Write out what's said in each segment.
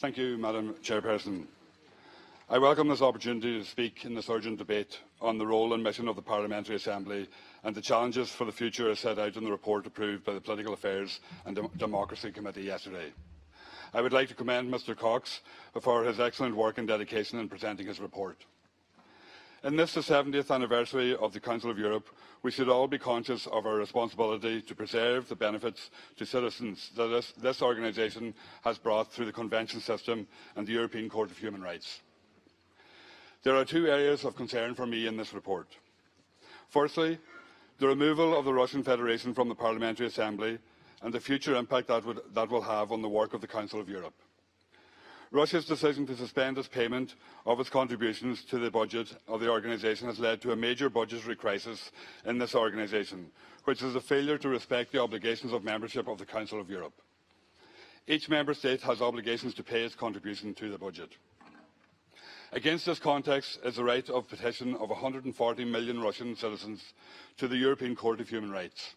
Thank you, Madam Chairperson. I welcome this opportunity to speak in this urgent debate on the role and mission of the Parliamentary Assembly and the challenges for the future as set out in the report approved by the Political Affairs and Democracy Committee yesterday. I would like to commend Mr Cox for his excellent work and dedication in presenting his report. In this, the 70th anniversary of the Council of Europe, we should all be conscious of our responsibility to preserve the benefits to citizens that this organisation has brought through the Convention system and the European Court of Human Rights. There are two areas of concern for me in this report. Firstly, the removal of the Russian Federation from the Parliamentary Assembly and the future impact that will have on the work of the Council of Europe. Russia's decision to suspend its payment of its contributions to the budget of the organisation has led to a major budgetary crisis in this organisation, which is a failure to respect the obligations of membership of the Council of Europe. Each member state has obligations to pay its contribution to the budget. Against this context is the right of petition of 140 million Russian citizens to the European Court of Human Rights.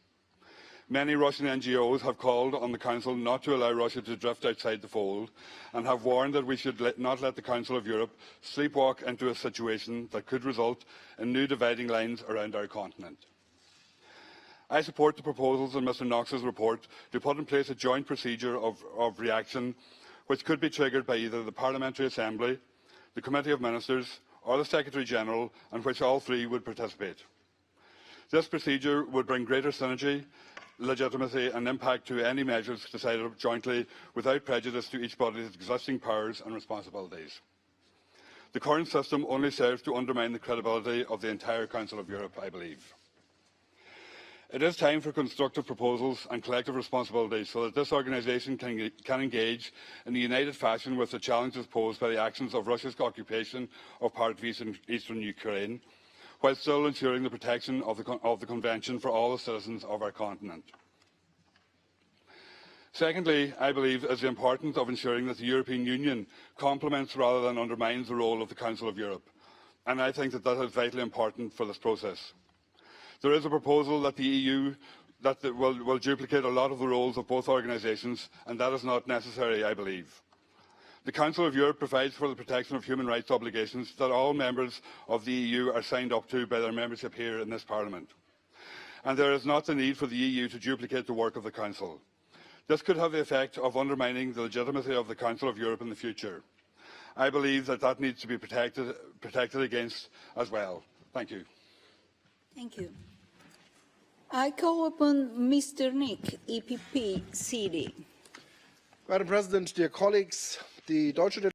Many Russian NGOs have called on the Council not to allow Russia to drift outside the fold and have warned that we should not let the Council of Europe sleepwalk into a situation that could result in new dividing lines around our continent. I support the proposals in Mr Knox's report to put in place a joint procedure of reaction which could be triggered by either the Parliamentary Assembly, the Committee of Ministers or the Secretary-General, and which all three would participate. This procedure would bring greater synergy, legitimacy and impact to any measures decided jointly without prejudice to each body's existing powers and responsibilities. The current system only serves to undermine the credibility of the entire Council of Europe, I believe. It is time for constructive proposals and collective responsibility so that this organisation can engage in a united fashion with the challenges posed by the actions of Russia's occupation of part of eastern Ukraine, while still ensuring the protection of the Convention for all the citizens of our continent. Secondly, I believe is the importance of ensuring that the European Union complements rather than undermines the role of the Council of Europe, and I think that is vitally important for this process. There is a proposal that the EU will duplicate a lot of the roles of both organisations, and that is not necessary, I believe. The Council of Europe provides for the protection of human rights obligations that all members of the EU are signed up to by their membership here in this Parliament. And there is not the need for the EU to duplicate the work of the Council. This could have the effect of undermining the legitimacy of the Council of Europe in the future. I believe that needs to be protected against as well. Thank you. Thank you. I call upon Mr. Nick, EPP CD. Madam President, dear colleagues, the Deutsche